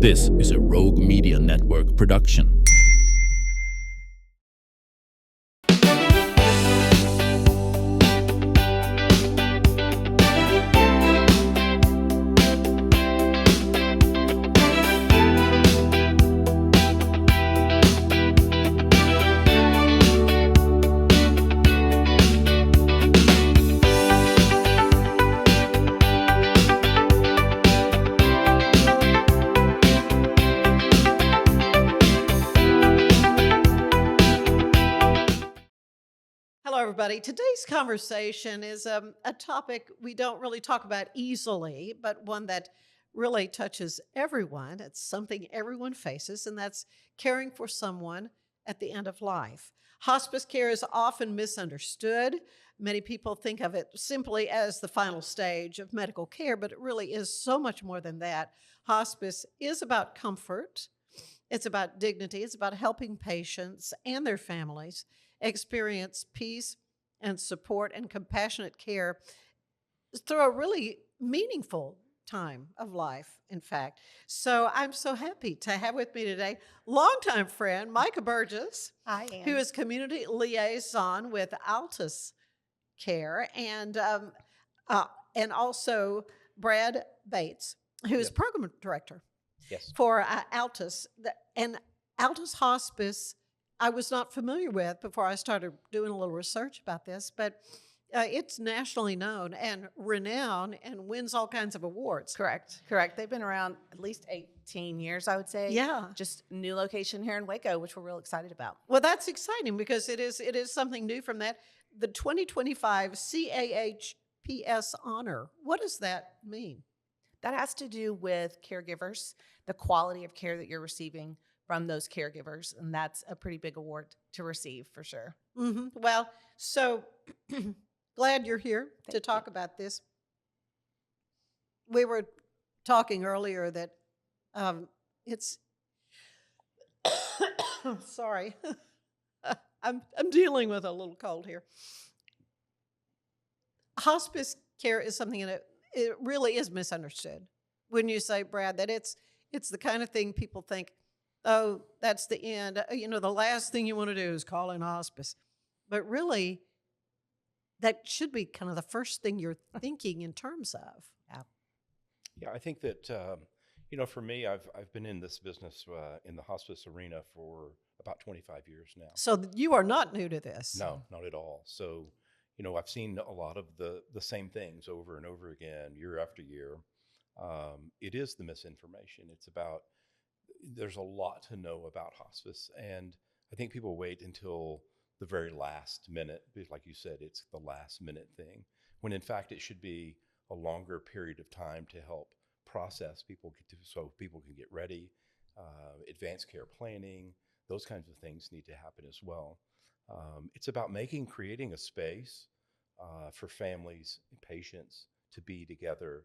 This is a Rogue Media Network production. Hello, everybody. Today's conversation is a topic we don't really talk about easily, but one that really touches everyone. It's something everyone faces, and that's caring for someone at the end of life. Hospice care is often misunderstood. Many people think of it simply as the final stage of medical care, but it really is so much more than that. Hospice is about comfort. It's about dignity. It's about helping patients and their families experience peace and support and compassionate care through a really meaningful time of life, in fact. So I'm so happy to have with me today longtime friend Micah Burgess, Hi, Ann. who is community liaison with Altus Care, and also Brad Bates, who is program director for Altus. And Altus Hospice, I was not familiar with before I started doing a little research about this, but it's nationally known and renowned and wins all kinds of awards. Correct. They've been around at least 18 years, I would say. Yeah. Just new location here in Waco, which we're real excited about. Well, that's exciting because it is something new from that. The 2025 CAHPS honor. What does that mean? That has to do with caregivers, the quality of care that you're receiving from those caregivers, and that's a pretty big award to receive for sure. Mm-hmm. Well, so glad you're here to talk about this. We were talking earlier that it's sorry, I'm dealing with a little cold here. Hospice care is something that it really is misunderstood. When you say, Brad, that it's the kind of thing people think, oh, that's the end. The last thing you want to do is call in hospice. But really, that should be kind of the first thing you're thinking in terms of. Yeah, I think that, for me, I've been in this business in the hospice arena for about 25 years now. So you are not new to this. No, not at all. So, I've seen a lot of the same things over and over again, year after year. It is the misinformation. It's about, there's a lot to know about hospice. And I think people wait until the very last minute, because like you said, it's the last minute thing, when in fact it should be a longer period of time to help process so people can get ready. Advanced care planning, those kinds of things need to happen as well. It's about creating a space for families and patients to be together,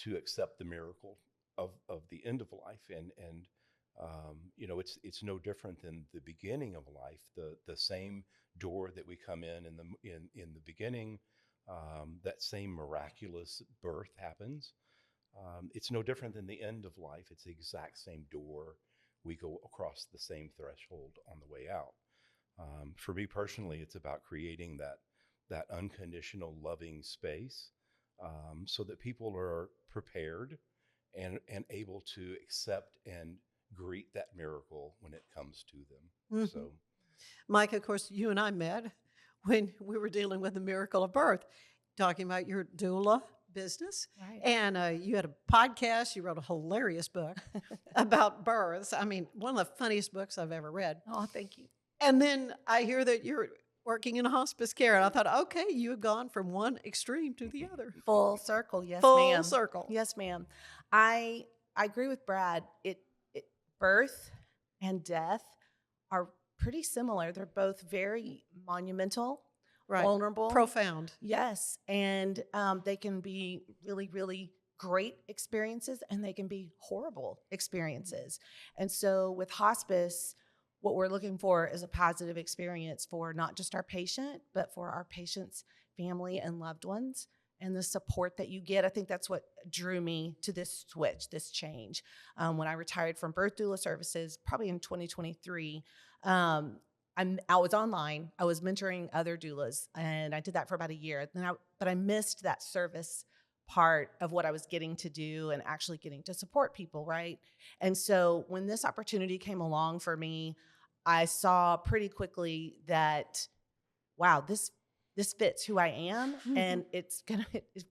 to accept the miracle of the end of life. And it's no different than the beginning of life. The same door that we come in the beginning, that same miraculous birth happens. It's no different than the end of life. It's the exact same door. We go across the same threshold on the way out. For me personally, it's about creating that unconditional loving space, so that people are prepared and able to accept and greet that miracle when it comes to them. Mm-hmm. So, Mike, of course, you and I met when we were dealing with the miracle of birth, talking about your doula business. Right. And you had a podcast. You wrote a hilarious book about births. I mean, one of the funniest books I've ever read. Oh, thank you. And then I hear that you're working in hospice care. And I thought, okay, you have gone from one extreme to the other. Full circle, yes, Full ma'am. circle. Yes, ma'am. I agree with Brad. Birth and death are pretty similar. They're both very monumental, Right. vulnerable, Profound. Yes, and they can be really, really great experiences, and they can be horrible experiences. And so with hospice, what we're looking for is a positive experience for not just our patient, but for our patient's family and loved ones. and the support that you get. I think that's what drew me to this switch, this change. When I retired from birth doula services, probably in 2023, I was online. I was mentoring other doulas, and I did that for about a year. But I missed that service part of what I was getting to do and actually getting to support people, right? And so when this opportunity came along for me, I saw pretty quickly that, wow, this fits who I am, and it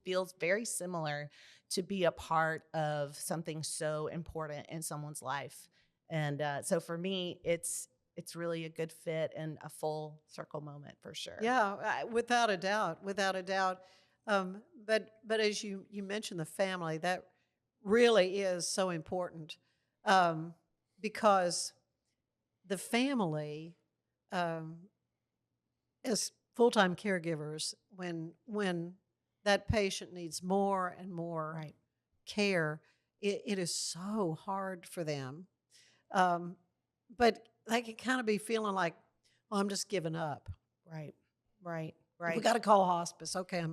feels very similar to be a part of something so important in someone's life. And so for me, it's really a good fit and a full circle moment for sure. Yeah, without a doubt, without a doubt. But as you mentioned the family, that really is so important, because the family, as full-time caregivers, when that patient needs more and more Right. care, it is so hard for them. But they can kind of be feeling like, well, I'm just giving up. Right. Right. We Right. got to call hospice. Okay,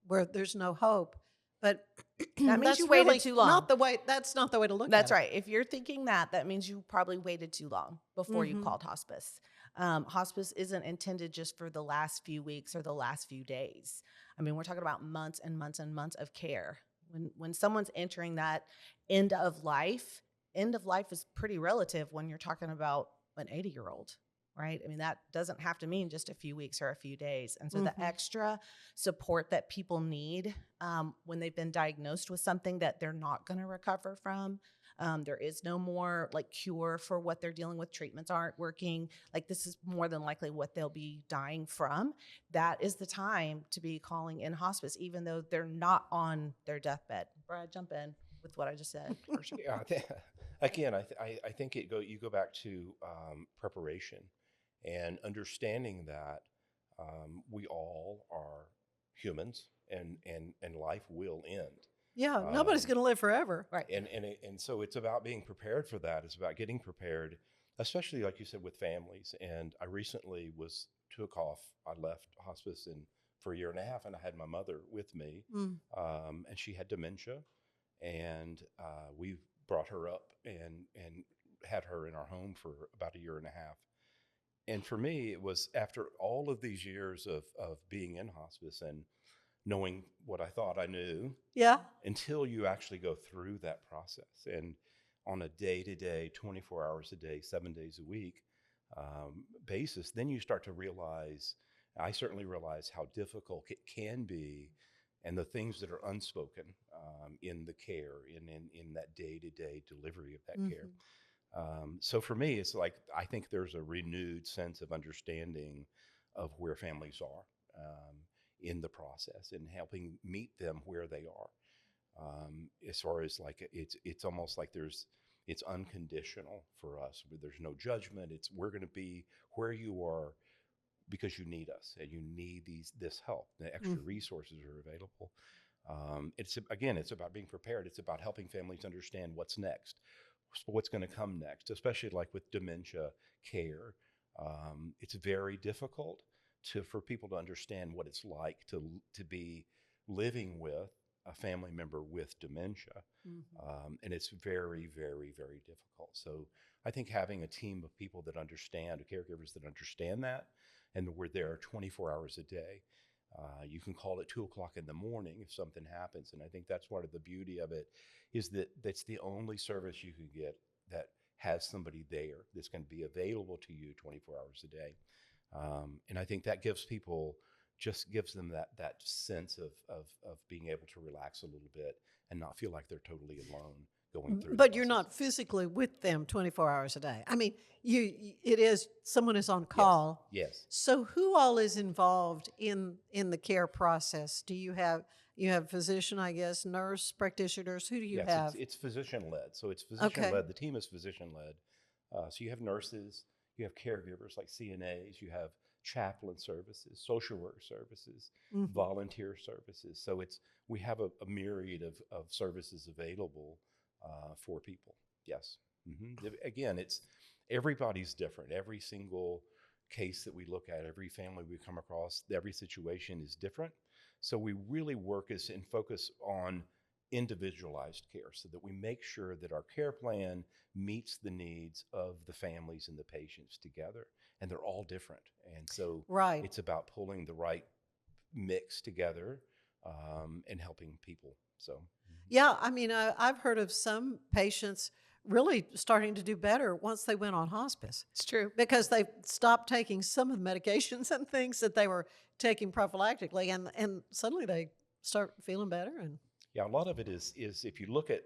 where there's no hope. But That means that's you waited really too long. Not the way. That's not the way to look That's at right. If you're thinking that means you probably waited too long before you called hospice. Hospice isn't intended just for the last few weeks or the last few days. I mean, we're talking about months and months and months of care. When someone's entering that end of life is pretty relative when you're talking about an 80-year-old, right? I mean, that doesn't have to mean just a few weeks or a few days. And so the extra support that people need when they've been diagnosed with something that they're not going to recover from, there is no more like cure for what they're dealing with. Treatments aren't working. Like, this is more than likely what they'll be dying from. That is the time to be calling in hospice, even though they're not on their deathbed. Brad, jump in with what I just said. For sure. Yeah, I think you go back to preparation and understanding that we all are humans, and life will end. Yeah, nobody's going to live forever. Right. And so it's about being prepared for that. It's about getting prepared, especially like you said with families. And I recently took off. I left hospice for a year and a half, and I had my mother with me, and she had dementia, and we brought her up and had her in our home for about a year and a half. And for me, it was after all of these years of being in hospice and knowing what I thought I knew, Yeah. until you actually go through that process. And on a day-to-day, 24 hours a day, 7 days a week basis, then you start to realize, I certainly realize how difficult it can be, and the things that are unspoken in the care, in that day-to-day delivery of that care. So for me, it's like, I think there's a renewed sense of understanding of where families are in the process, and helping meet them where they are. As far as like, it's almost like it's unconditional for us. There's no judgment. We're going to be where you are because you need us, and you need this help. The extra resources are available. It's about being prepared. It's about helping families understand what's next, what's going to come next, especially like with dementia care. It's very difficult for people to understand what it's like to be living with a family member with dementia. And it's very, very, very difficult. So I think having a team of people that understand, caregivers that understand that, and we're there 24 hours a day. You can call at 2:00 in the morning if something happens. And I think that's part of the beauty of it, is that that's the only service you can get that has somebody there that's going to be available to you 24 hours a day. And I think that gives them that sense of being able to relax a little bit and not feel like they're totally alone going through. But you're not physically with them 24 hours a day. I mean, someone is on call. Yes. So who all is involved in the care process? Do you have physician, I guess, nurse practitioners? Who do you have? It's physician led. So it's physician led. The team is physician led. So you have nurses, you have caregivers like CNAs, you have chaplain services, social work services, volunteer services. So we have a myriad of services available for people. Yes. Again, everybody's different. Every single case that we look at, every family we come across, every situation is different. So we really work and focus on individualized care so that we make sure that our care plan meets the needs of the families and the patients together. And they're all different. And so Right. it's about pulling the right mix together and helping people. So, Yeah, I mean, I've heard of some patients really starting to do better once they went on hospice It's true. because they stopped taking some of the medications and things that they were taking prophylactically, and suddenly they start feeling better. And yeah, a lot of it is if you look at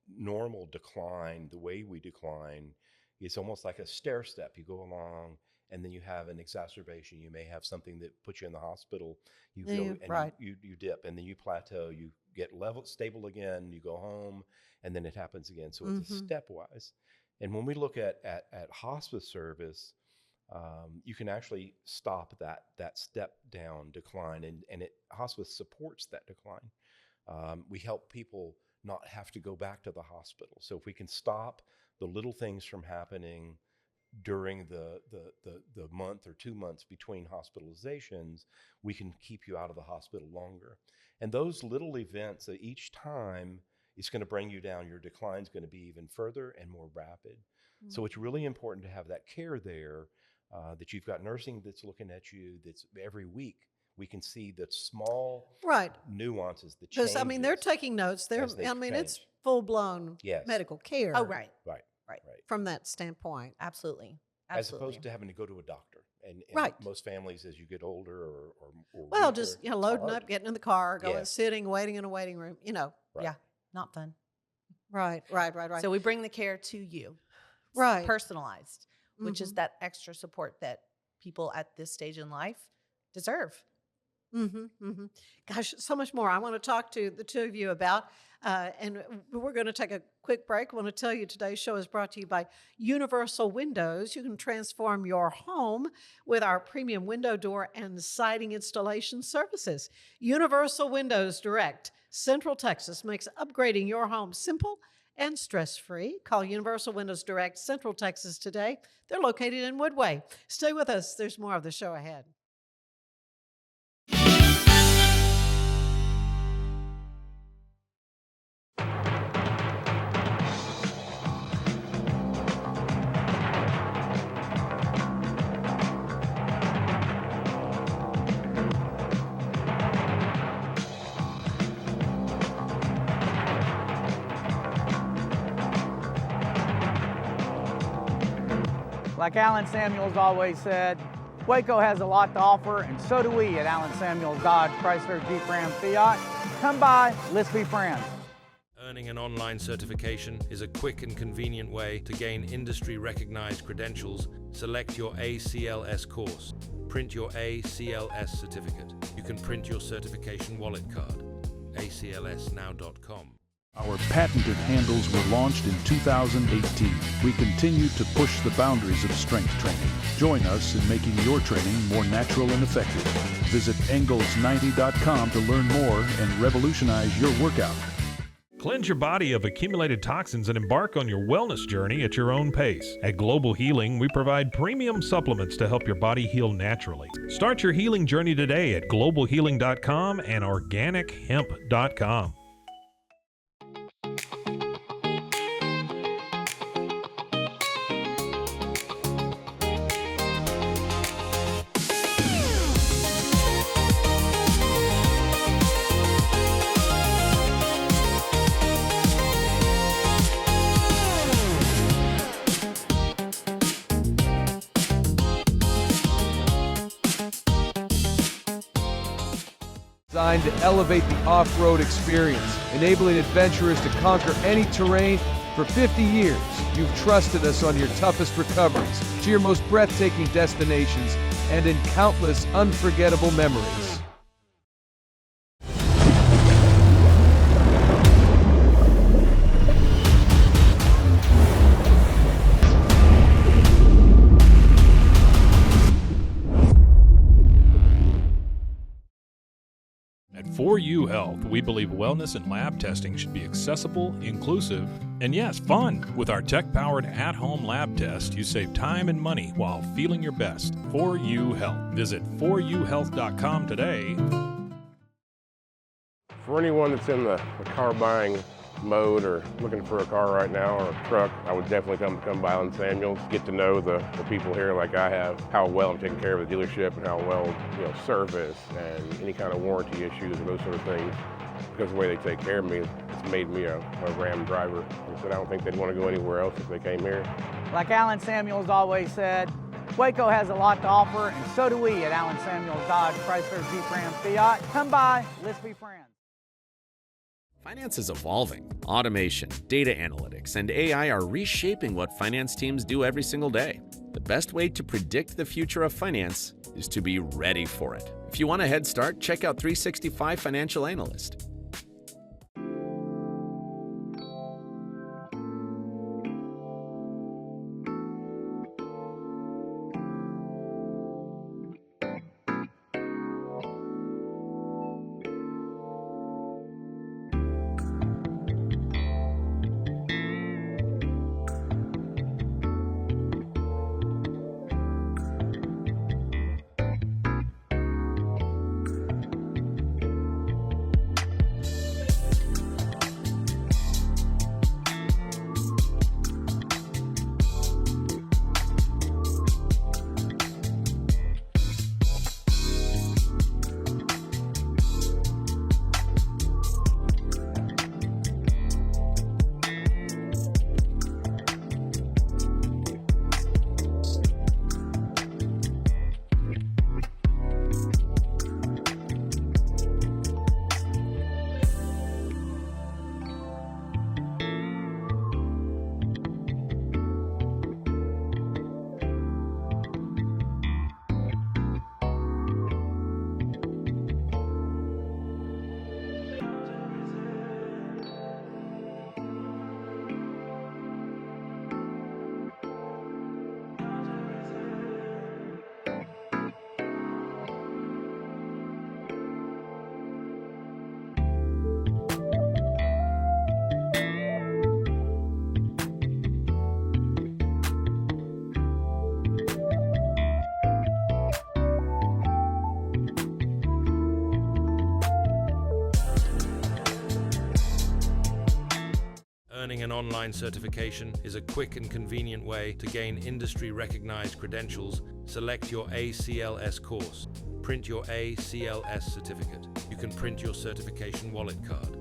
normal decline, the way we decline, it's almost like a stair step. You go along, and then you have an exacerbation. You may have something that puts you in the hospital. You go and right. you dip, and then you plateau. You get stable again. You go home, and then it happens again. So it's a stepwise. And when we look at hospice service, you can actually stop that step down decline, and hospice supports that decline. We help people not have to go back to the hospital. So if we can stop the little things from happening during the month or 2 months between hospitalizations, we can keep you out of the hospital longer. And those little events, each time, is going to bring you down. Your decline is going to be even further and more rapid. So it's really important to have that care there, that you've got nursing that's looking at you, that's every week. We can see the small nuances, the changes. Because, I mean, they're taking notes. It's full-blown medical care. Oh, right. From that standpoint. Absolutely. As opposed to having to go to a doctor. And most families, as you get older or well, weaker, just loading up, getting in the car, going, sitting, waiting in a waiting room, Yeah, not fun. Right. So we bring the care to you. Right. Personalized, which is that extra support that people at this stage in life deserve. Gosh, so much more I want to talk to the two of you about. And we're going to take a quick break. I want to tell you today's show is brought to you by Universal Windows. You can transform your home with our premium window, door, and siding installation services. Universal Windows Direct, Central Texas, makes upgrading your home simple and stress-free. Call Universal Windows Direct, Central Texas today. They're located in Woodway. Stay with us. There's more of the show ahead. Like Alan Samuels always said, Waco has a lot to offer, and so do we at Alan Samuels Dodge, Chrysler, Jeep, Ram, Fiat. Come by, let's be friends. Earning an online certification is a quick and convenient way to gain industry-recognized credentials. Select your ACLS course. Print your ACLS certificate. You can print your certification wallet card. aclsnow.com. Our patented handles were launched in 2018. We continue to push the boundaries of strength training. Join us in making your training more natural and effective. Visit Engels90.com to learn more and revolutionize your workout. Cleanse your body of accumulated toxins and embark on your wellness journey at your own pace. At Global Healing, we provide premium supplements to help your body heal naturally. Start your healing journey today at globalhealing.com and organichemp.com. Designed to elevate the off-road experience, enabling adventurers to conquer any terrain. For 50 years, you've trusted us on your toughest recoveries, to your most breathtaking destinations, and in countless unforgettable memories. At 4U Health, we believe wellness and lab testing should be accessible, inclusive, and yes, fun. With our tech-powered at-home lab test, you save time and money while feeling your best. 4U Health. Visit 4uhealth.com today. For anyone that's in the car buying mode or looking for a car right now or a truck, I would definitely come by Allen Samuels, get to know the people here like I have, how well I'm taking care of the dealership and how well, service and any kind of warranty issues or those sort of things. Because of the way they take care of me, it's made me a Ram driver. And so I don't think they'd want to go anywhere else if they came here. Like Allen Samuels always said, Waco has a lot to offer, and so do we at Allen Samuels Dodge, Chrysler, Jeep, Ram, Fiat. Come by, let's be friends. Finance is evolving. Automation, data analytics, and AI are reshaping what finance teams do every single day. The best way to predict the future of finance is to be ready for it. If you want a head start, check out 365 Financial Analyst. Earning an online certification is a quick and convenient way to gain industry-recognized credentials. Select your ACLS course. Print your ACLS certificate. You can print your certification wallet card.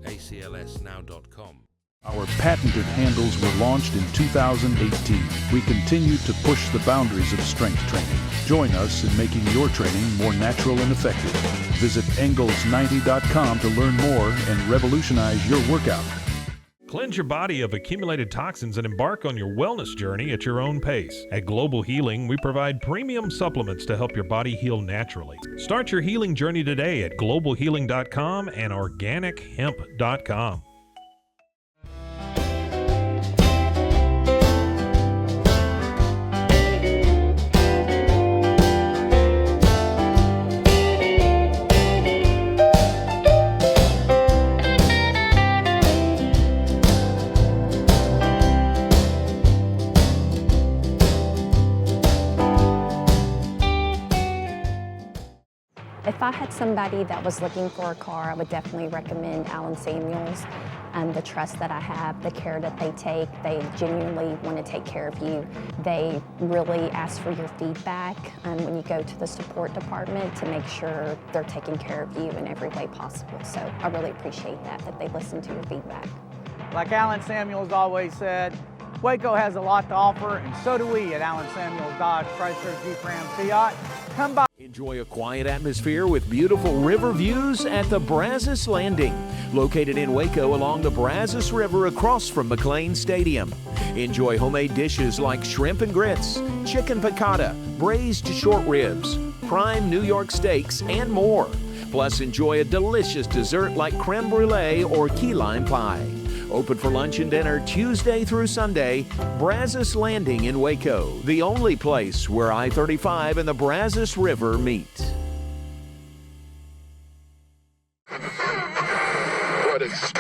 aclsnow.com. Our patented handles were launched in 2018. We continue to push the boundaries of strength training. Join us in making your training more natural and effective. Visit Engels90.com to learn more and revolutionize your workout. Cleanse your body of accumulated toxins and embark on your wellness journey at your own pace. At Global Healing, we provide premium supplements to help your body heal naturally. Start your healing journey today at globalhealing.com and organichemp.com. If I had somebody that was looking for a car, I would definitely recommend Allen Samuels. The trust that I have, the care that they take, they genuinely want to take care of you. They really ask for your feedback when you go to the support department to make sure they're taking care of you in every way possible. So I really appreciate that they listen to your feedback. Like Allen Samuels always said, Waco has a lot to offer, and so do we at Allen Samuels Dodge, Chrysler, Jeep, Ram, Fiat. Come by. Enjoy a quiet atmosphere with beautiful river views at the Brazos Landing, located in Waco along the Brazos River across from McLean Stadium. Enjoy homemade dishes like shrimp and grits, chicken piccata, braised short ribs, prime New York steaks, and more. Plus, enjoy a delicious dessert like creme brulee or key lime pie. Open for lunch and dinner Tuesday through Sunday. Brazos Landing in Waco, the only place where I-35 and the Brazos River meet. What is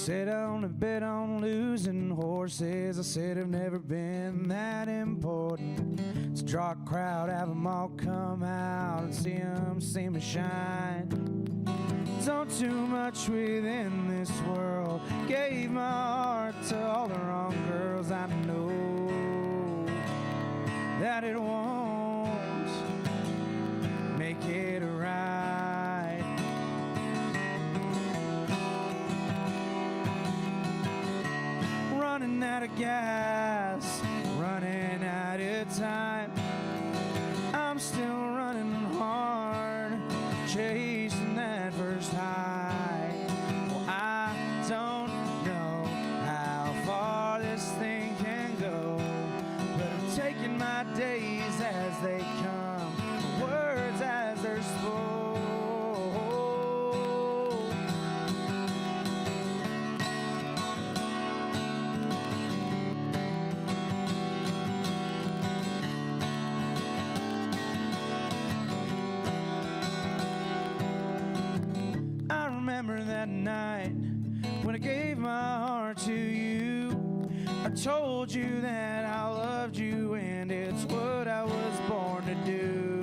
said I only bet on losing horses. I said I've never been that important. So draw a crowd, have them all come out and see me shine. Don't too much within this world. Gave my heart to all the wrong girls. I know that it won't make it right. Running out of gas, running out of time. I'm still running hard, chasing that first high. Well, I don't know how far this thing can go, but I'm taking my days as they come, words as they're spoke. I remember that night when I gave my heart to you. I told you that I loved you and it's what I was born to do.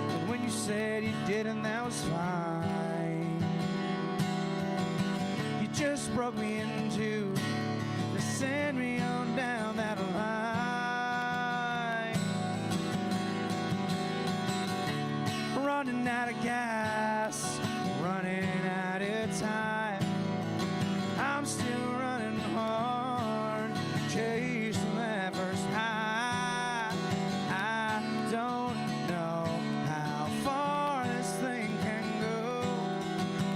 And when you said you didn't, that was fine. You just broke me in two to send me on down that line. Running out of gas, running out of time. I'm still running hard, chasing that first high. I don't know how far this thing can go,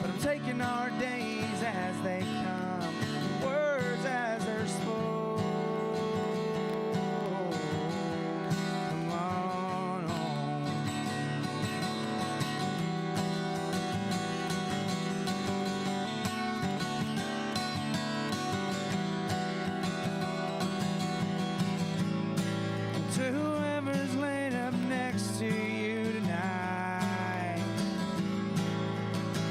but I'm taking our days as they come, words as they're spoke. Come on home. To whoever's laid up next to you tonight,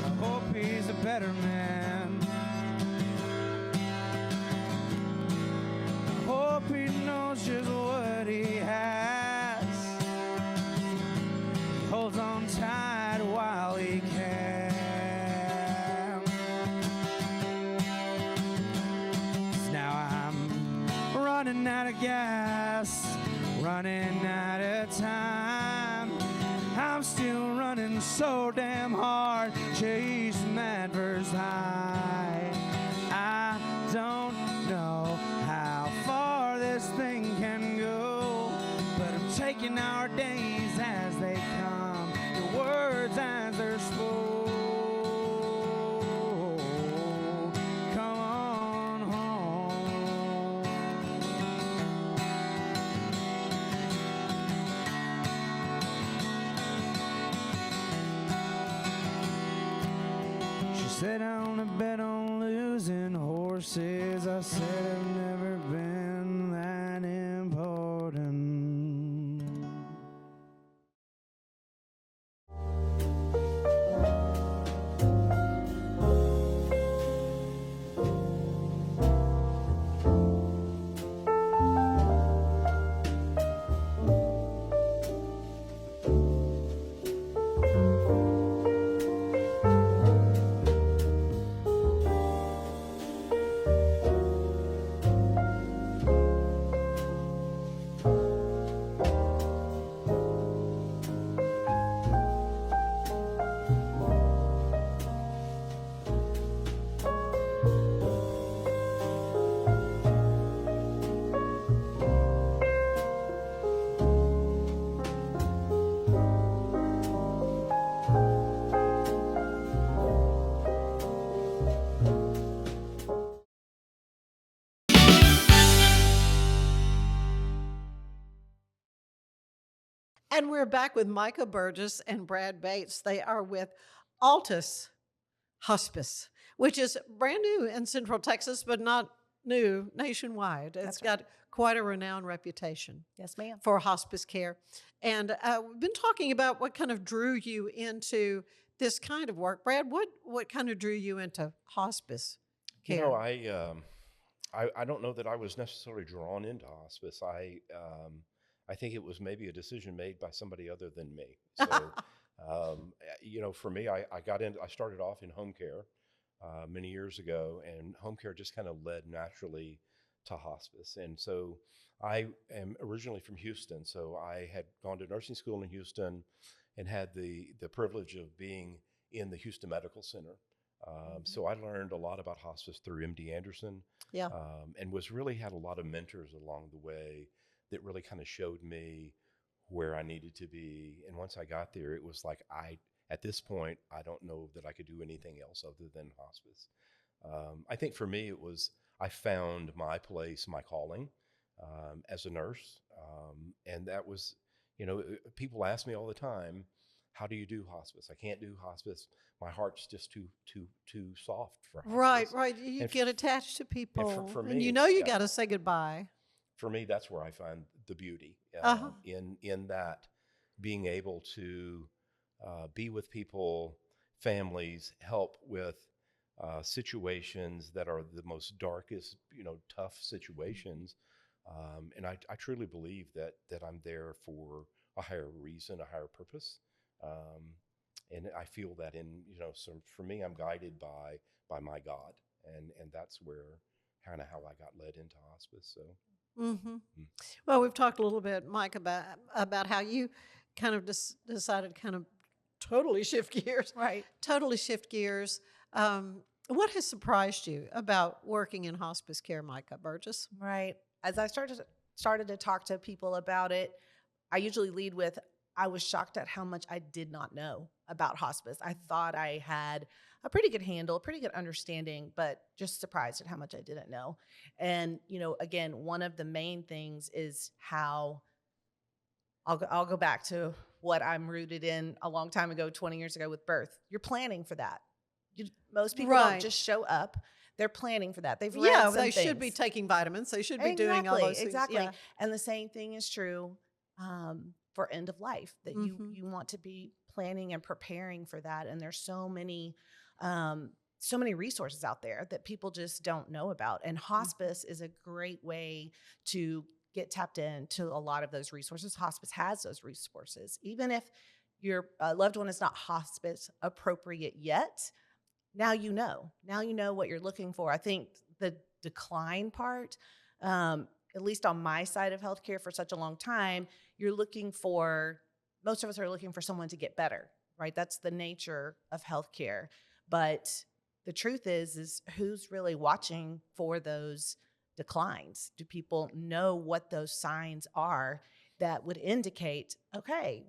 I hope he's a better man. I hope he knows just what he has. He holds on tight while he can. 'Cause now I'm running out of gas, running out of time. I'm still running so damn hard, chasing that first high. I don't know how far this thing can go, but I'm taking our days as they come, the words as they're spoke. Come on home. She said I only bet on losing horses. I said I've never been that important. And we're back with Micah Burgess and Brad Bates. They are with Altus Hospice, which is brand new in Central Texas, but not new nationwide. It's got quite a renowned reputation. Yes, ma'am. For hospice care. And we've been talking about what kind of drew you into this kind of work. Brad, what kind of drew you into hospice care? You know, I don't know that I was necessarily drawn into hospice. I think it was maybe a decision made by somebody other than me. So, you know, for me, I started off in home care many years ago, and home care just kind of led naturally to hospice. And so I am originally from Houston, so I had gone to nursing school in Houston and had the privilege of being in the Houston Medical Center. So I learned a lot about hospice through MD Anderson, and had a lot of mentors along the way that really kind of showed me where I needed to be. And once I got there, it was like, at this point, I don't know that I could do anything else other than hospice. I think for me, I found my place, my calling as a nurse. And that was, you know, people ask me all the time, how do you do hospice? I can't do hospice. My heart's just too soft for hospice. Right. You get attached to people, and for me, and you know you got to say goodbye. For me, that's where I find the beauty in that, being able to be with people, families, help with situations that are the most darkest, you know, tough situations. And I truly believe that I'm there for a higher reason, a higher purpose. And I feel that so for me, I'm guided by my God, and that's where kind of how I got led into hospice. So. Well, we've talked a little bit, Mike, about how you kind of decided to kind of totally shift gears. Right. Totally shift gears. What has surprised you about working in hospice care, Micah Burgess? Right. As I started to talk to people about it, I usually lead with, I was shocked at how much I did not know about hospice. I thought I had a pretty good handle, a pretty good understanding, but just surprised at how much I didn't know. And, you know, again, one of the main things is how I'll go back to what I'm rooted in a long time ago, 20 years ago with birth. You're planning for that. Most people don't just show up. They're planning for that. They've read some they things. should be taking vitamins. They should be doing all those things. Exactly. Yeah. And the same thing is true for end of life, that you want to be planning and preparing for that. And there's so many resources out there that people just don't know about. And hospice is a great way to get tapped into a lot of those resources. Hospice has those resources. Even if your loved one is not hospice appropriate yet, now you know what you're looking for. I think the decline part, at least on my side of healthcare for such a long time, most of us are looking for someone to get better, right? That's the nature of healthcare. But the truth is who's really watching for those declines? Do people know what those signs are that would indicate, okay,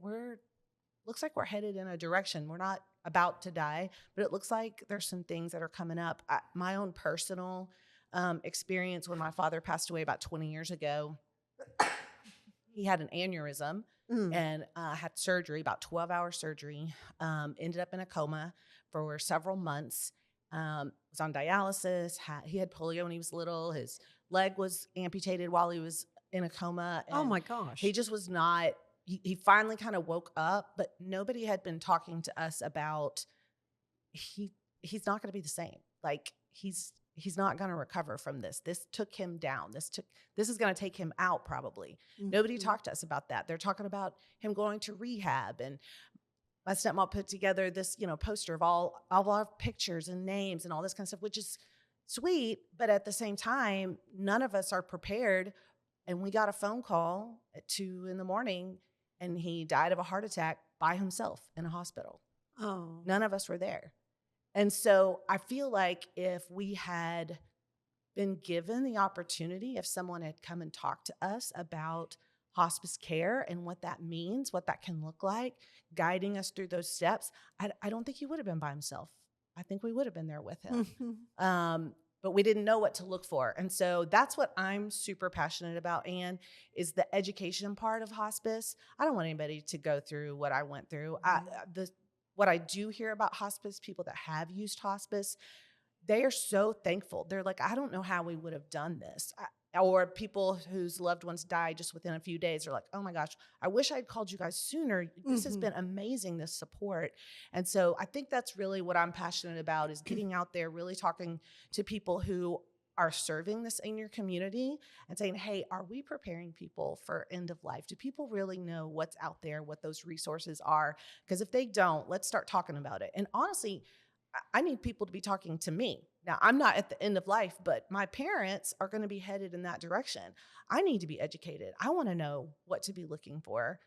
looks like we're headed in a direction. We're not about to die, but it looks like there's some things that are coming up. My own personal experience, when my father passed away about 20 years ago, he had an aneurysm and had surgery, about 12-hour surgery, ended up in a coma for several months, was on dialysis. He had polio when he was little. His leg was amputated while he was in a coma. Oh my gosh. He just was not, he finally kind of woke up, but nobody had been talking to us about he's not going to be the same. Like he's not going to recover from this. This took him down. This is going to take him out probably. Nobody talked to us about that. They're talking about him going to rehab, and my stepmom put together this, poster of all our pictures and names and all this kind of stuff, which is sweet, but at the same time, none of us are prepared. And we got a phone call at 2 a.m, and he died of a heart attack by himself in a hospital. Oh. None of us were there. And so I feel like if we had been given the opportunity, if someone had come and talked to us about hospice care and what that means, what that can look like, guiding us through those steps, I don't think he would have been by himself. I think we would have been there with him. But we didn't know what to look for. And so that's what I'm super passionate about, Ann, is the education part of hospice. I don't want anybody to go through what I went through. What I do hear about hospice, people that have used hospice, they are so thankful. They're like, I don't know how we would have done this. or people whose loved ones die just within a few days are like, oh my gosh, I wish I'd called you guys sooner. This has been amazing, this support. And so I think that's really what I'm passionate about, is getting out there, really talking to people who are serving the senior community and saying, hey, are we preparing people for end of life? Do people really know what's out there, what those resources are? Because if they don't, let's start talking about it. And honestly, I need people to be talking to me. Now, I'm not at the end of life, but my parents are going to be headed in that direction. I need to be educated. I want to know what to be looking for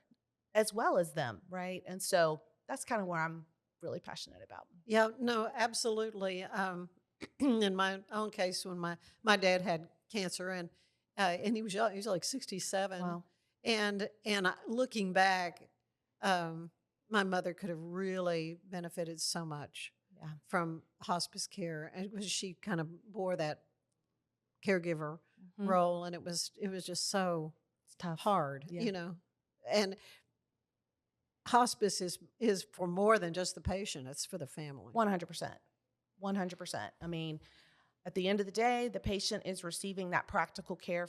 as well as them, right? And so that's kind of where I'm really passionate about. Yeah, no, absolutely. In my own case, when my dad had cancer, and he was young, he was like 67. Wow. And looking back, my mother could have really benefited so much from hospice care, and because she kind of bore that caregiver role, and it was just so tough, hard, Yeah. you know. And hospice is for more than just the patient; it's for the family. 100%. 100%. I mean, at the end of the day, the patient is receiving that practical care,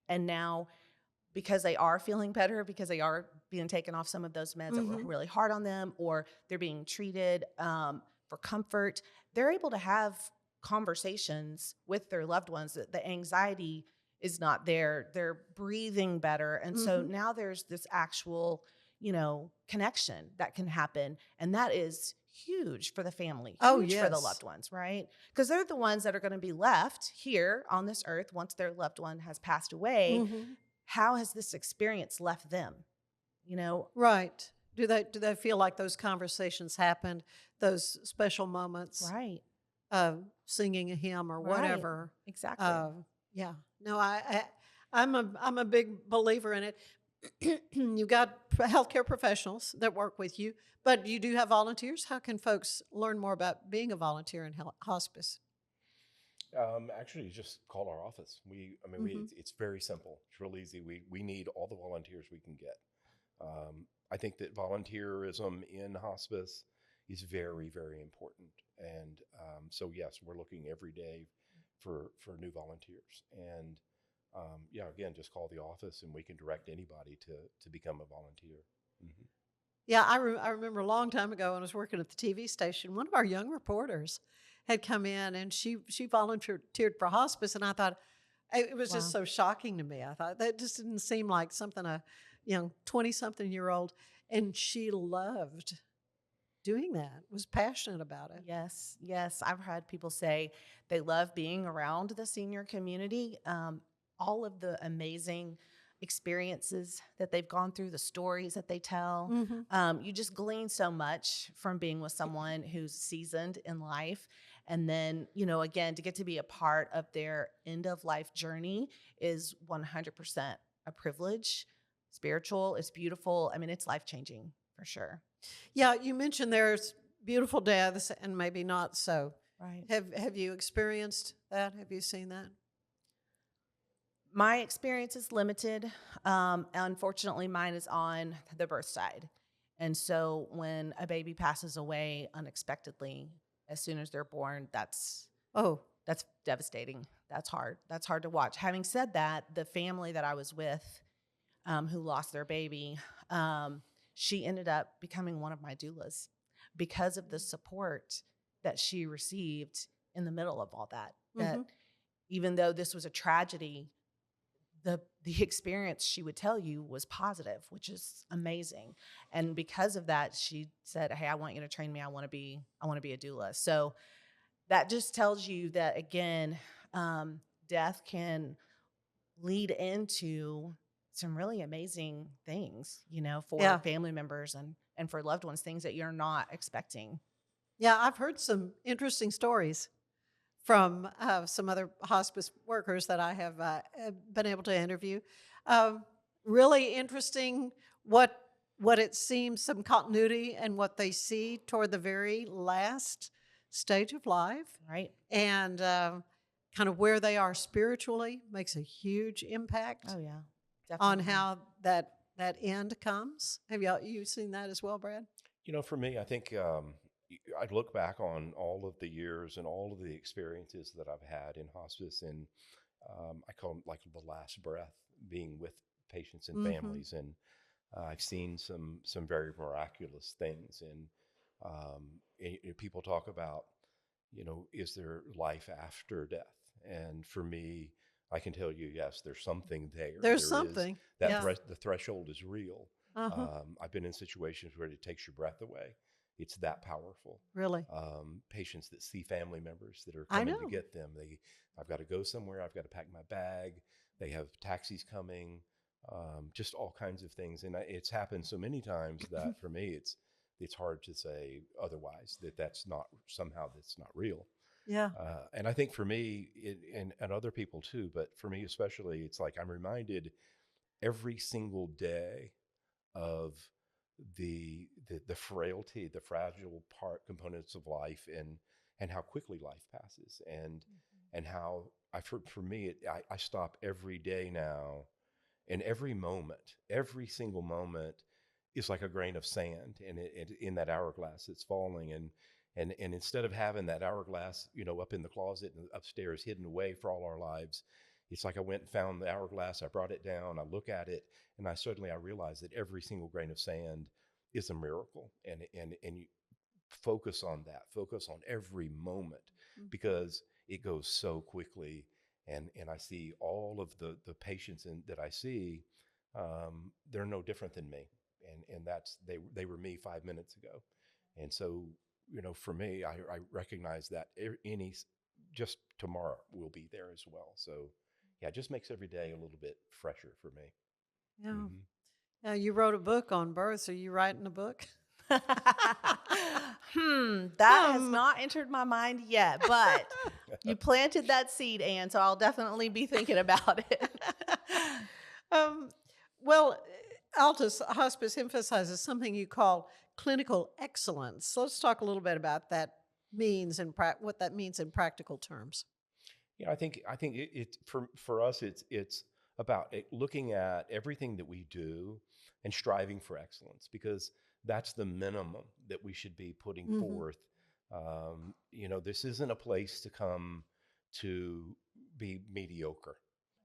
and now because they are feeling better, because they are being taken off some of those meds that were really hard on them, or they're being treated for comfort, they're able to have conversations with their loved ones. That the anxiety is not there. They're breathing better. And so now there's this actual, connection that can happen. And that is huge for the family, huge for the loved ones, right? Because they're the ones that are going to be left here on this earth once their loved one has passed away. How has this experience left them? Right. Do they feel like those conversations happened, those special moments, right? Singing a hymn or whatever. Exactly. Yeah. No, I'm a big believer in it. You've got healthcare professionals that work with you, but you do have volunteers. How can folks learn more about being a volunteer in hospice? Actually, just call our office. It's very simple. It's real easy. We need all the volunteers we can get. I think that volunteerism in hospice is very, very important. And so, yes, we're looking every day for new volunteers. And again, just call the office and we can direct anybody to become a volunteer. Yeah, I remember a long time ago when I was working at the TV station, one of our young reporters had come in and she volunteered for hospice, and I thought it was just so shocking to me. I thought that just didn't seem like something a 20-something year old, and she loved doing that, was passionate about it. Yes. I've had people say they love being around the senior community. All of the amazing experiences that they've gone through, the stories that they tell. You just glean so much from being with someone who's seasoned in life. And then, again, to get to be a part of their end of life journey is 100% a privilege. Spiritual, it's beautiful. I mean, it's life-changing for sure. Yeah, you mentioned there's beautiful deaths and maybe not so. Right. Have you experienced that? Have you seen that? My experience is limited. Unfortunately, mine is on the birth side. And so when a baby passes away unexpectedly, as soon as they're born, that's devastating. That's hard. That's hard to watch. Having said that, the family that I was with who lost their baby, she ended up becoming one of my doulas because of the support that she received in the middle of all that. That even though this was a tragedy, the experience she would tell you was positive, which is amazing. And because of that, she said, "Hey, I want you to train me. I want to be a doula." So that just tells you that, again, death can lead into some really amazing things, for family members and for loved ones, things that you're not expecting. Yeah, I've heard some interesting stories from some other hospice workers that I have been able to interview. Really interesting what it seems, some continuity and what they see toward the very last stage of life. Right. And kind of where they are spiritually makes a huge impact. Oh, yeah. Definitely. On how that end comes. Have you seen that as well, Brad? For me, I think I'd look back on all of the years and all of the experiences that I've had in hospice, and I call them like the last breath, being with patients and families. And I've seen some very miraculous things. And people talk about, is there life after death? And for me, I can tell you, yes, there's something there. There's something. The threshold is real. Uh-huh. I've been in situations where it takes your breath away. It's that powerful. Really? Patients that see family members that are coming to get them. I've got to go somewhere. I've got to pack my bag. They have taxis coming. Just all kinds of things. And it's happened so many times that for me, it's hard to say otherwise, that's not real. Yeah. And I think for me, and other people too, but for me especially, it's like I'm reminded every single day of the frailty, the fragile components of life, and how quickly life passes, and how for me, I stop every day now, and every single moment is like a grain of sand, and in that hourglass it's falling, and instead of having that hourglass, up in the closet and upstairs hidden away for all our lives, it's like I went and found the hourglass, I brought it down, I look at it, and I realize that every single grain of sand is a miracle, and you focus on every moment, because it goes so quickly, and I see all of the patients that I see, they're no different than me, and that's they were me 5 minutes ago, and so for me, I recognize that just tomorrow will be there as well. So yeah, it just makes every day a little bit fresher for me. Yeah. Now, you wrote a book on births. Are you writing a book? That has not entered my mind yet, but you planted that seed, Ann, so I'll definitely be thinking about it. Well, Altus Hospice emphasizes something you call clinical excellence. So let's talk a little bit about that what that means in practical terms. I think it for us it's about looking at everything that we do and striving for excellence, because that's the minimum that we should be putting forth. This isn't a place to come to be mediocre,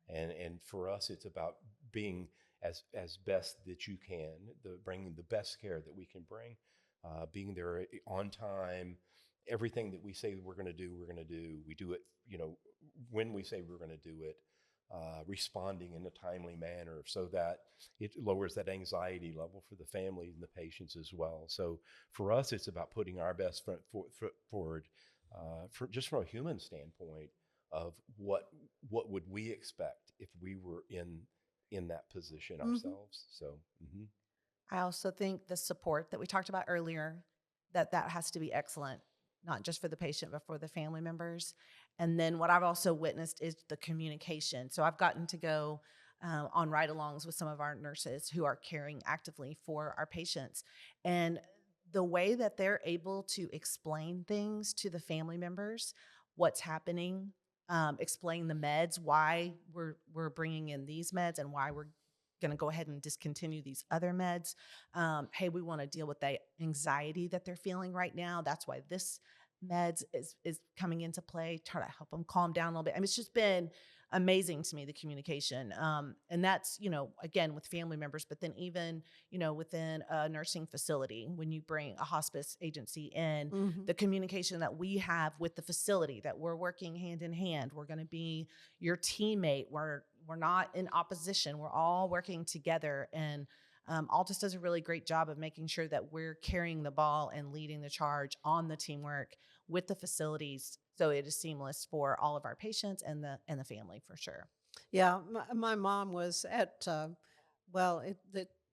and for us it's about being as best that you can, bringing the best care that we can bring, being there on time. Everything that we say we're going to do. We do it, when we say we're going to do it, responding in a timely manner, so that it lowers that anxiety level for the family and the patients as well. So for us, it's about putting our best foot forward, just from a human standpoint of what would we expect if we were in that position ourselves. So I also think the support that we talked about earlier, that has to be excellent, not just for the patient, but for the family members. And then what I've also witnessed is the communication. So I've gotten to go on ride-alongs with some of our nurses who are caring actively for our patients. And the way that they're able to explain things to the family members, what's happening, explain the meds, why we're bringing in these meds and why we're going to go ahead and discontinue these other meds. Hey, we want to deal with the anxiety that they're feeling right now. That's why this meds is coming into play. Try to help them calm down a little bit. I mean, it's just been amazing to me, the communication. And that's, again, with family members, but then even, within a nursing facility, when you bring a hospice agency in, the communication that we have with the facility, that we're working hand in hand, we're going to be your teammate. We're not in opposition. We're all working together. And Altus does a really great job of making sure that we're carrying the ball and leading the charge on the teamwork with the facilities, so it is seamless for all of our patients and the family, for sure. Yeah, my mom was at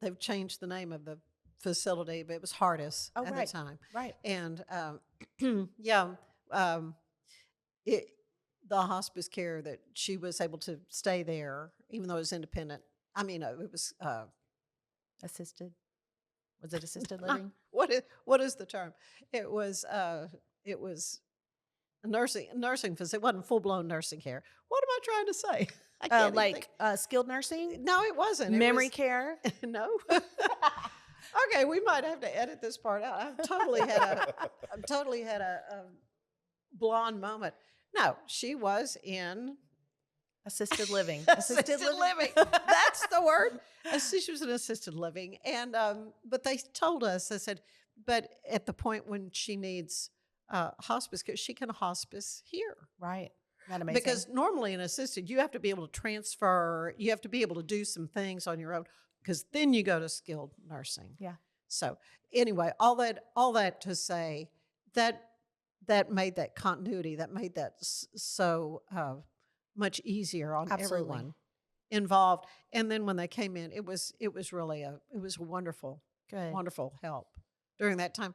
they've changed the name of the facility, but it was Hardis at the time, right? And the hospice care that she was able to stay there, even though it was independent. I mean, it was assisted. Was it assisted living? What is the term? It was a nursing facility. It wasn't full-blown nursing care. What am I trying to say? I can't like skilled nursing? No, it wasn't. Memory care? No. Okay, we might have to edit this part out. I've totally had a blonde moment. No, she was in Assisted living. Assisted living. That's the word. She was in assisted living. And, but they told us, they said, but at the point when she needs hospice care, she can hospice here. Right. Isn't that amazing? Because normally in assisted, you have to be able to transfer, you have to be able to do some things on your own, because then you go to skilled nursing. Yeah. So anyway, all that to say that made that continuity, that made that so much easier on everyone involved. And then when they came in, it was really a wonderful, wonderful help during that time.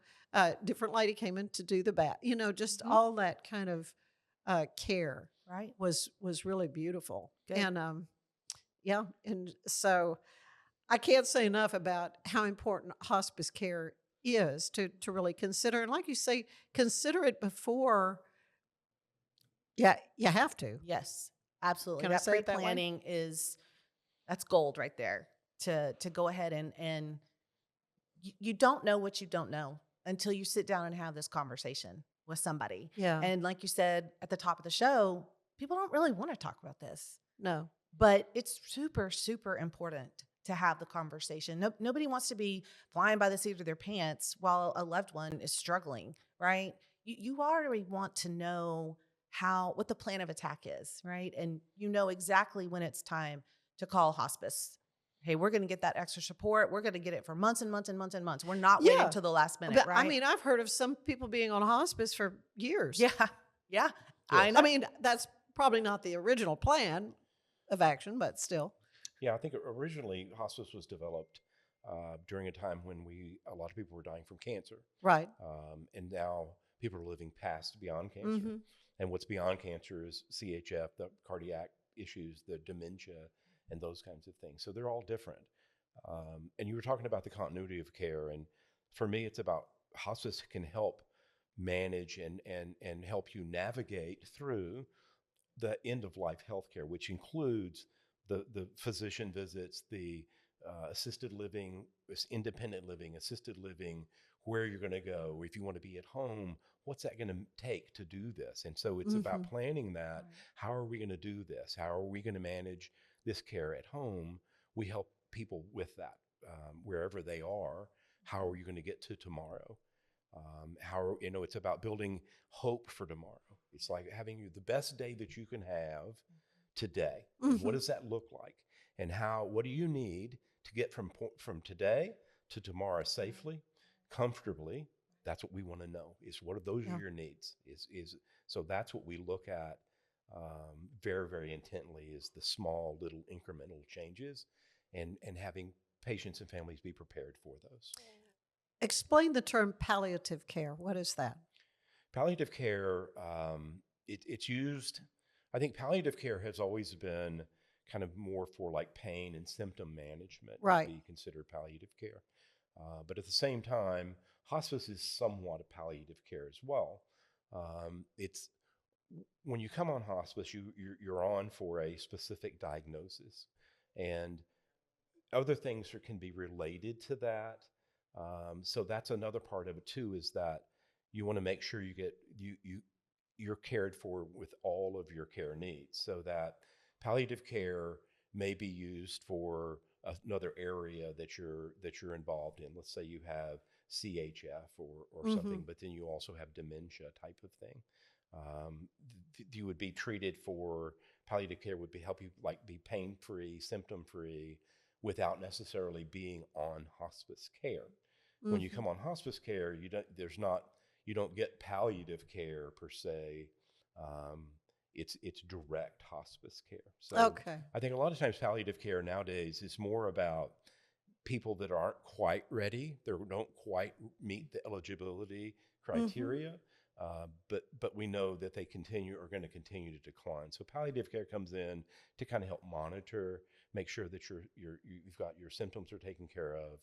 Different lady came in to do the bath, just all that kind of care was really beautiful. Good. And and so I can't say enough about how important hospice care is to really consider. And like you say, consider it before. Yeah, you have to. Yes, absolutely. Can I say it that way? Pre-planning that's gold right there to go ahead and you don't know what you don't know until you sit down and have this conversation with somebody. Yeah. And like you said at the top of the show, people don't really want to talk about this. No. But it's super, super important to have the conversation. Nobody wants to be flying by the seat of their pants while a loved one is struggling, right? You already want to know what the plan of attack is, right? And you know exactly when it's time to call hospice. Hey, we're going to get that extra support. We're going to get it for months and months and months and months. We're not waiting till the last minute, but, right? I mean, I've heard of some people being on hospice for years. Yeah. I mean, that's probably not the original plan of action, but still. Yeah, I think originally hospice was developed during a time when a lot of people were dying from cancer. Right. And now people are living beyond cancer. Mm-hmm. And what's beyond cancer is CHF, the cardiac issues, the dementia, and those kinds of things. So they're all different. And you were talking about the continuity of care. And for me, it's about hospice can help manage and help you navigate through the end-of-life healthcare, which includes the physician visits, the assisted living, independent living, assisted living, where you're going to go. If you want to be at home, what's that going to take to do this? And so it's about planning that. How are we going to do this? How are we going to manage this care at home? We help people with that wherever they are. How are you going to get to tomorrow? It's about building hope for tomorrow. It's like having the best day that you can have today. And what does that look like? And what do you need to get from today to tomorrow safely, comfortably? That's what we want to know, is what are those are your needs? So that's what we look at very, very intently, is the small little incremental changes and having patients and families be prepared for those. Explain the term palliative care. What is that? Palliative care, it's used, I think palliative care has always been kind of more for like pain and symptom management. Right. Would be considered palliative care. But at the same time, hospice is somewhat a palliative care as well. It's when you come on hospice, you're on for a specific diagnosis, and other things can be related to that. So that's another part of it too, is that you want to make sure you're cared for with all of your care needs, so that palliative care may be used for another area that you're involved in. Let's say you have CHF or something, but then you also have dementia type of thing. You would be treated for palliative care would help you be pain-free, symptom-free, without necessarily being on hospice care. When you come on hospice care, you don't get palliative care per se. It's direct hospice care. So I think a lot of times palliative care nowadays is more about people that aren't quite ready, they don't quite meet the eligibility criteria, but we know that they are going to continue to decline. So palliative care comes in to kind of help monitor, make sure that you've got your symptoms are taken care of,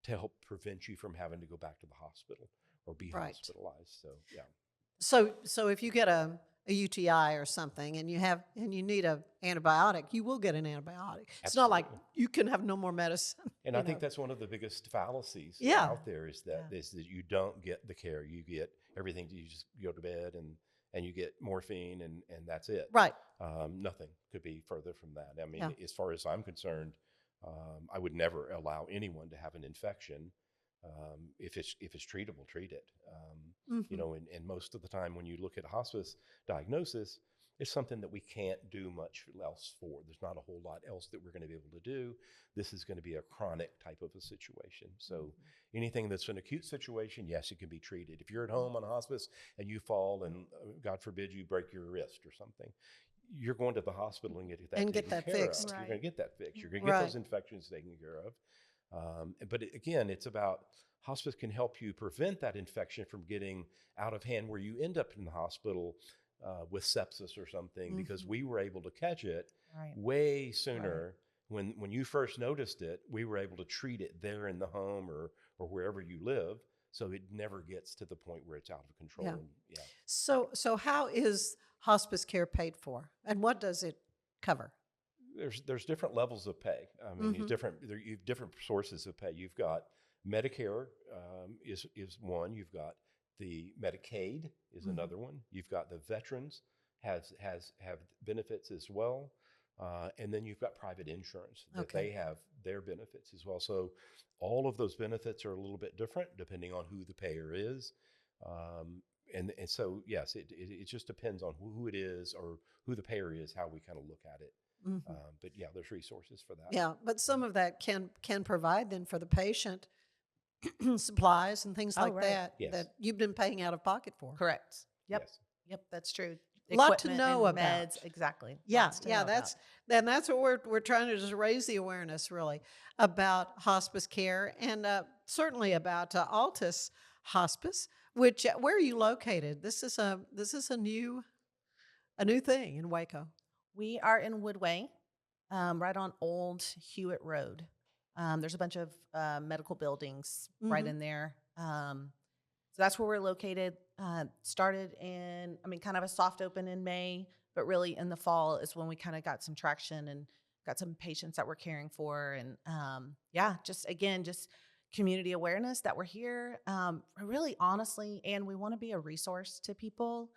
to help prevent you from having to go back to the hospital or be hospitalized. So yeah. So if you get a UTI or something and you need an antibiotic, you will get an antibiotic. It's not like you can have no more medicine. And I think that's one of the biggest fallacies out there, is that you don't get the care. You get everything. You just go to bed and you get morphine and that's it. Right. Nothing could be further from that. I mean, Yeah. as far as I'm concerned, I would never allow anyone to have an infection. If it's treatable, treat it. You know, and most of the time when you look at hospice diagnosis, it's something that we can't do much else for. There's not a whole lot else that we're going to be able to do. This is going to be a chronic type of a situation. So anything that's an acute situation, yes, it can be treated. If you're at home on hospice and you fall and God forbid you break your wrist or something, you're going to the hospital and get that fixed. You're going to get that fixed. You're going to get those infections taken care of. But again, it's about hospice can help you prevent that infection from getting out of hand where you end up in the hospital with sepsis or something, because we were able to catch it way sooner. When you first noticed it, we were able to treat it there in the home or wherever you live, so it never gets to the point where it's out of control. Yeah. So how is hospice care paid for, and what does it cover? There's different levels of pay. I mean, you've different sources of pay. You've got Medicare is one. You've got the Medicaid is another one. You've got the veterans have benefits as well, and then you've got private insurance that they have their benefits as well. So all of those benefits are a little bit different depending on who the payer is, and so yes, it just depends on who it is or who the payer is, how we kind of look at it. But yeah, there's resources for that. Yeah, but some of that can provide then for the patient supplies and things like that that you've been paying out of pocket for. Correct. Yep. Yes. Yep, that's true. A lot to Equipment know and about. meds, exactly. Yeah, Lots to know that's about. what we're trying to just raise the awareness really about hospice care, and certainly about Altus Hospice. Which where are you located? This is a new thing in Waco. We are in Woodway, right on Old Hewitt Road. There's a bunch of medical buildings right in there. So that's where we're located. Started in, kind of a soft open in May, but really in the fall is when we kind of got some traction and got some patients that we're caring for. And just community awareness that we're here. Really, honestly, and we want to be a resource to people.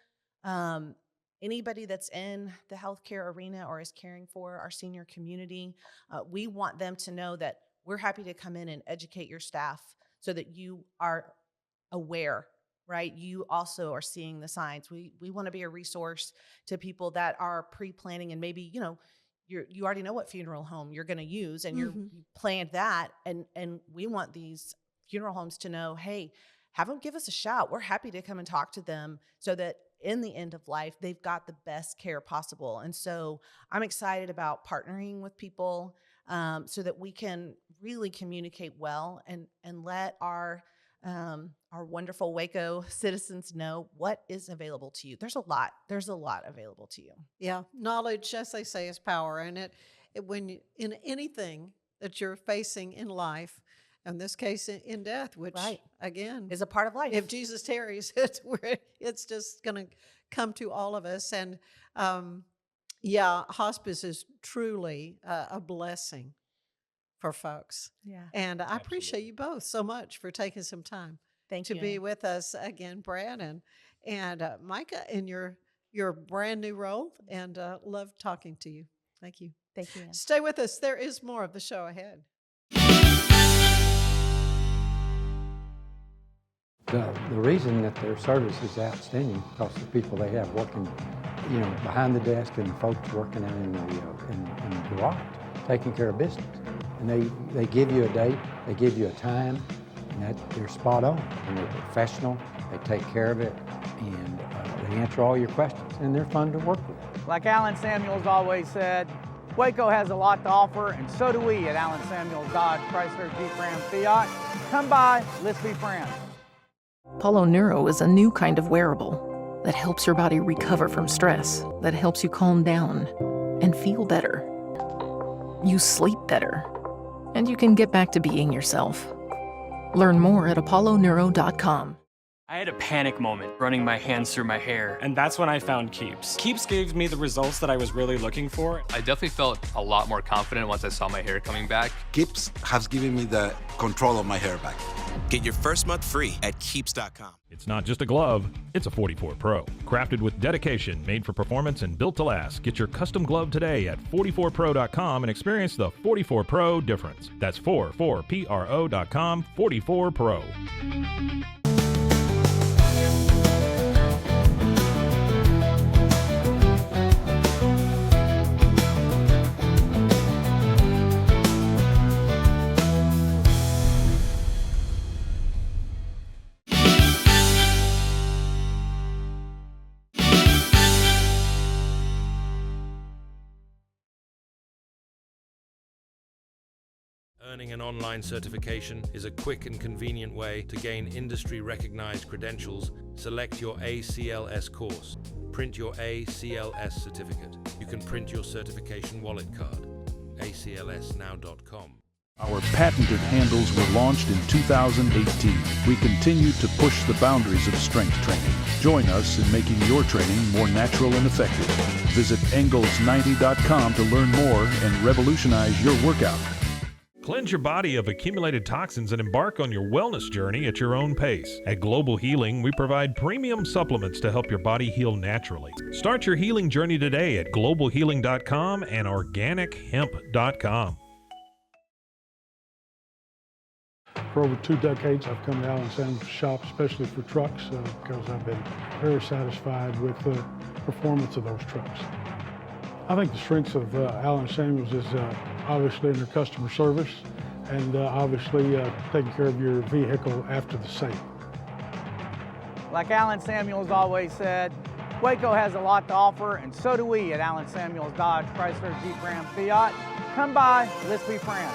Anybody that's in the healthcare arena or is caring for our senior community, we want them to know that we're happy to come in and educate your staff so that you are aware, right? You also are seeing the signs. We want to be a resource to people that are pre-planning, and maybe, you already know what funeral home you're going to use and you planned that. And we want these funeral homes to know, hey, have them give us a shout. We're happy to come and talk to them so that in the end of life, they've got the best care possible. And so I'm excited about partnering with people so that we can really communicate well and let our wonderful Waco citizens know what is available to you. There's a lot available to you. Yeah. Knowledge, as they say, is power. And when in anything that you're facing in life, in this case in death, which again is a part of life. If Jesus tarries, it's just going to come to all of us. And hospice is truly a blessing for folks. Yeah. And I appreciate you both so much for taking some time to be with us again, Brad and Micah, in your brand new role, and love talking to you. Thank you. Thank you, Ann. Stay with us. There is more of the show ahead. The reason that their service is outstanding because the people they have working, behind the desk and the folks working out in the garage, taking care of business. And they give you a date, they give you a time, and they're spot on. And they're professional, they take care of it, and they answer all your questions, and they're fun to work with. Like Alan Samuels always said, Waco has a lot to offer, and so do we at Alan Samuels Dodge Chrysler Jeep Ram Fiat. Come by, let's be friends. Apollo Neuro is a new kind of wearable that helps your body recover from stress, that helps you calm down and feel better. You sleep better, and you can get back to being yourself. Learn more at apolloneuro.com. I had a panic moment running my hands through my hair, and that's when I found Keeps. Keeps gave me the results that I was really looking for. I definitely felt a lot more confident once I saw my hair coming back. Keeps has given me the control of my hair back. Get your first month free at Keeps.com. It's not just a glove, it's a 44 Pro. Crafted with dedication, made for performance, and built to last. Get your custom glove today at 44pro.com and experience the 44 Pro difference. That's 44pro.com, 44 Pro. Earning an online certification is a quick and convenient way to gain industry-recognized credentials. Select your ACLS course. Print your ACLS certificate. You can print your certification wallet card. aclsnow.com. Our patented handles were launched in 2018. We continue to push the boundaries of strength training. Join us in making your training more natural and effective. Visit Engels90.com to learn more and revolutionize your workout. Cleanse your body of accumulated toxins and embark on your wellness journey at your own pace. At Global Healing, we provide premium supplements to help your body heal naturally. Start your healing journey today at globalhealing.com and organichemp.com. For over 2 decades, I've come to Allen Samuels shop, especially for trucks, because I've been very satisfied with the performance of those trucks. I think the strengths of Allen Samuels is obviously in their customer service and obviously taking care of your vehicle after the sale. Like Allen Samuels always said, Waco has a lot to offer, and so do we at Allen Samuels Dodge, Chrysler, Jeep, Ram, Fiat. Come by, let's be friends.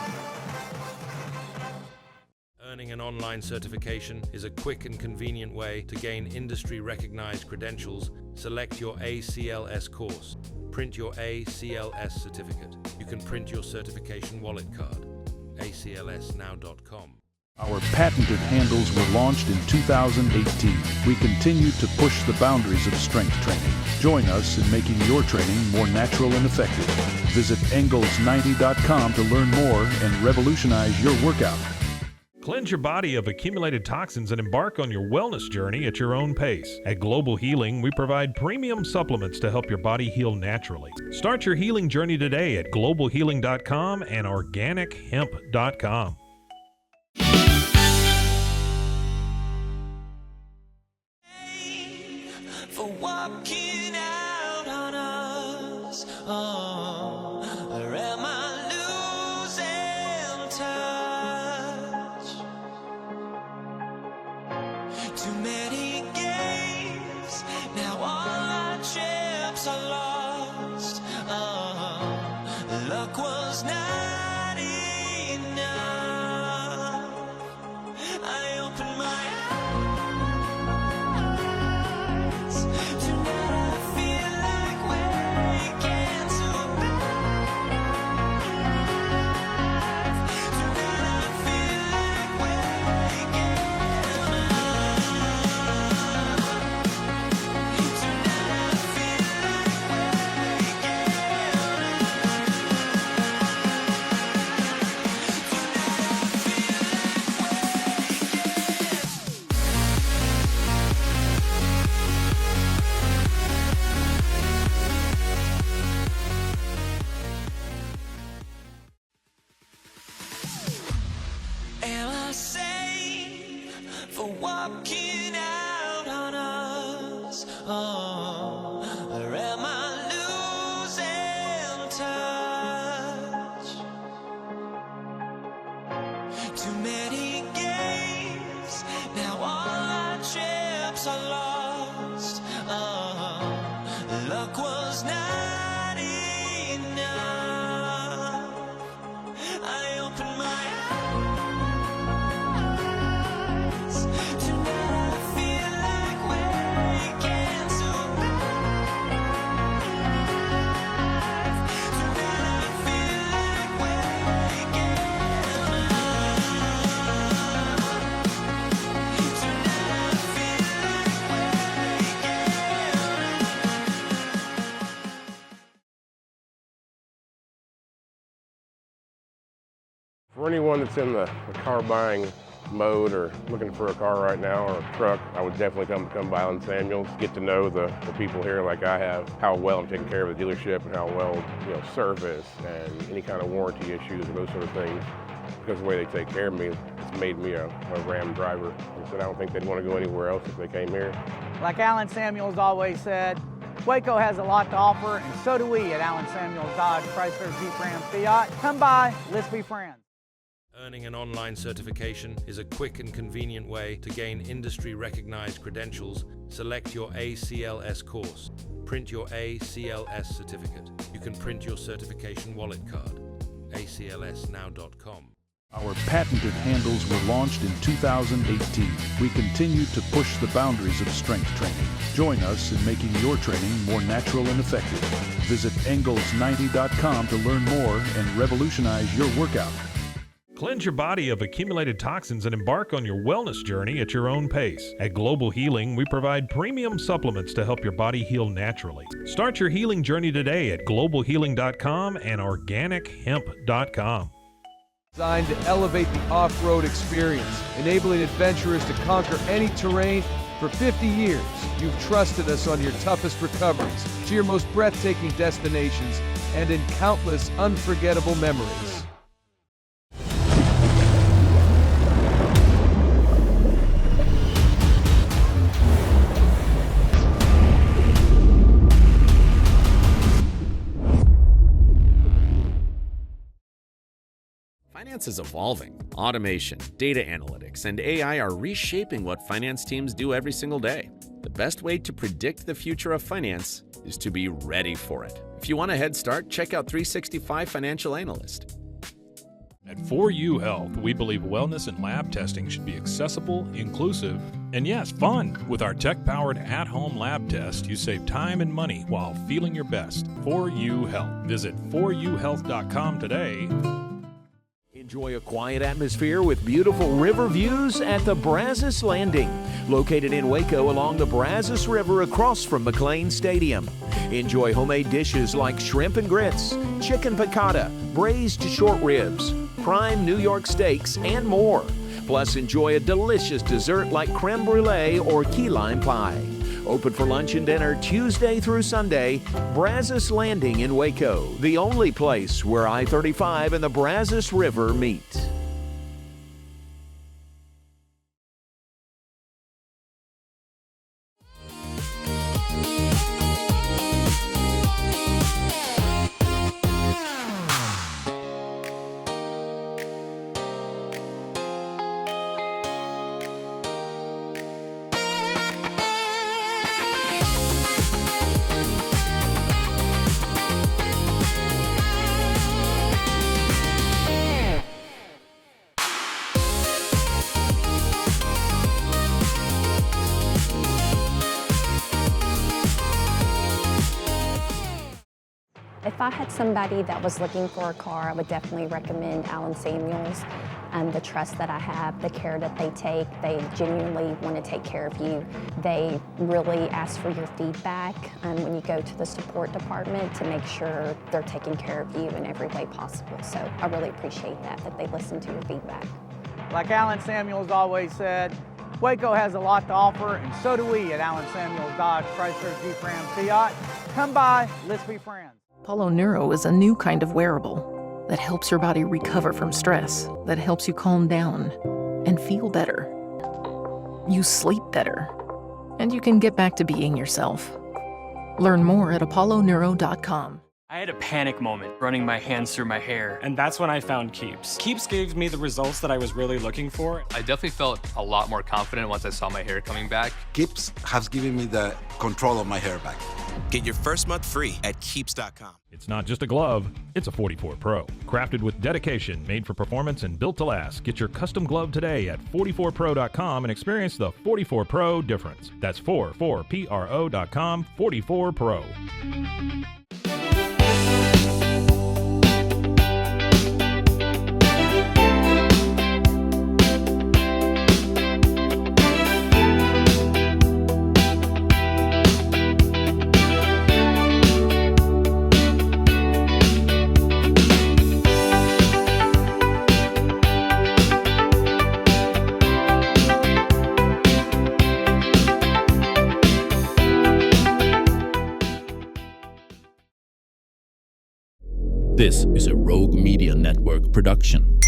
Earning an online certification is a quick and convenient way to gain industry-recognized credentials. Select your ACLS course. Print your ACLS certificate. You can print your certification wallet card. aclsnow.com. Our patented handles were launched in 2018. We continue to push the boundaries of strength training. Join us in making your training more natural and effective. Visit Engels90.com to learn more and revolutionize your workout. Cleanse your body of accumulated toxins and embark on your wellness journey at your own pace. At Global Healing, we provide premium supplements to help your body heal naturally. Start your healing journey today at globalhealing.com and organichemp.com. For walking out on us, or am I losing touch? Too many games, now all our chips are lost. Luck was not enough. I opened my eyes. Tonight I feel like waking to a better life. Tonight I feel like waking Am I safe for walking out on us? Or am I losing touch? Too many games, now all our chips are lost. Luck was not enough. I opened my eyes. Tonight I feel like waking to a better life. Tonight I feel like waking Tonight I feel For anyone that's in the car buying mode or looking for a car right now or a truck, I would definitely come by Allen Samuels, get to know the people here like I have, how well I'm taking care of the dealership and how well, service and any kind of warranty issues or those sort of things. Because the way they take care of me, it's made me a Ram driver. And so I don't think they'd want to go anywhere else if they came here. Like Allen Samuels always said, Waco has a lot to offer, and so do we at Allen Samuels Dodge, Chrysler, Jeep, Ram, Fiat. Come by, let's be friends. Earning an online certification is a quick and convenient way to gain industry-recognized credentials. Select your ACLS course. Print your ACLS certificate. You can print your certification wallet card. aclsnow.com. Our patented handles were launched in 2018. We continue to push the boundaries of strength training. Join us in making your training more natural and effective. Visit Engels90.com to learn more and revolutionize your workout. Cleanse your body of accumulated toxins and embark on your wellness journey at your own pace. At Global Healing, we provide premium supplements to help your body heal naturally. Start your healing journey today at globalhealing.com and organichemp.com. Designed to elevate the off-road experience, enabling adventurers to conquer any terrain. For 50 years, you've trusted us on your toughest recoveries, to your most breathtaking destinations, and in countless unforgettable memories. Finance is evolving. Automation, data analytics, and AI are reshaping what finance teams do every single day. The best way to predict the future of finance is to be ready for it. If you want a head start, check out 365 Financial Analyst. At 4U Health, we believe wellness and lab testing should be accessible, inclusive, and yes, fun. With our tech-powered at-home lab test, you save time and money while feeling your best. 4U Health. Visit 4uhealth.com today. Enjoy a quiet atmosphere with beautiful river views at the Brazos Landing, located in Waco along the Brazos River across from McLean Stadium. Enjoy homemade dishes like shrimp and grits, chicken piccata, braised short ribs, prime New York steaks, and more. Plus, enjoy a delicious dessert like creme brulee or key lime pie. Open for lunch and dinner Tuesday through Sunday. Brazos Landing in Waco, the only place where I-35 and the Brazos River meet. If I had somebody that was looking for a car, I would definitely recommend Allen Samuels. The trust that I have, the care that they take, they genuinely want to take care of you. They really ask for your feedback when you go to the support department to make sure they're taking care of you in every way possible. So I really appreciate that they listen to your feedback. Like Allen Samuels always said, Waco has a lot to offer, and so do we at Allen Samuels Dodge, Chrysler, Jeep, Ram, Fiat. Come by, let's be friends. Apollo Neuro is a new kind of wearable that helps your body recover from stress, that helps you calm down and feel better. You sleep better, and you can get back to being yourself. Learn more at apolloneuro.com. I had a panic moment running my hands through my hair, and that's when I found Keeps. Keeps gave me the results that I was really looking for. I definitely felt a lot more confident once I saw my hair coming back. Keeps has given me the control of my hair back. Get your first month free at keeps.com. It's not just a glove, it's a 44 Pro. Crafted with dedication, made for performance, and built to last. Get your custom glove today at 44pro.com and experience the 44 Pro difference. That's 44pro.com, 44 Pro. This is a Rogue Media Network production.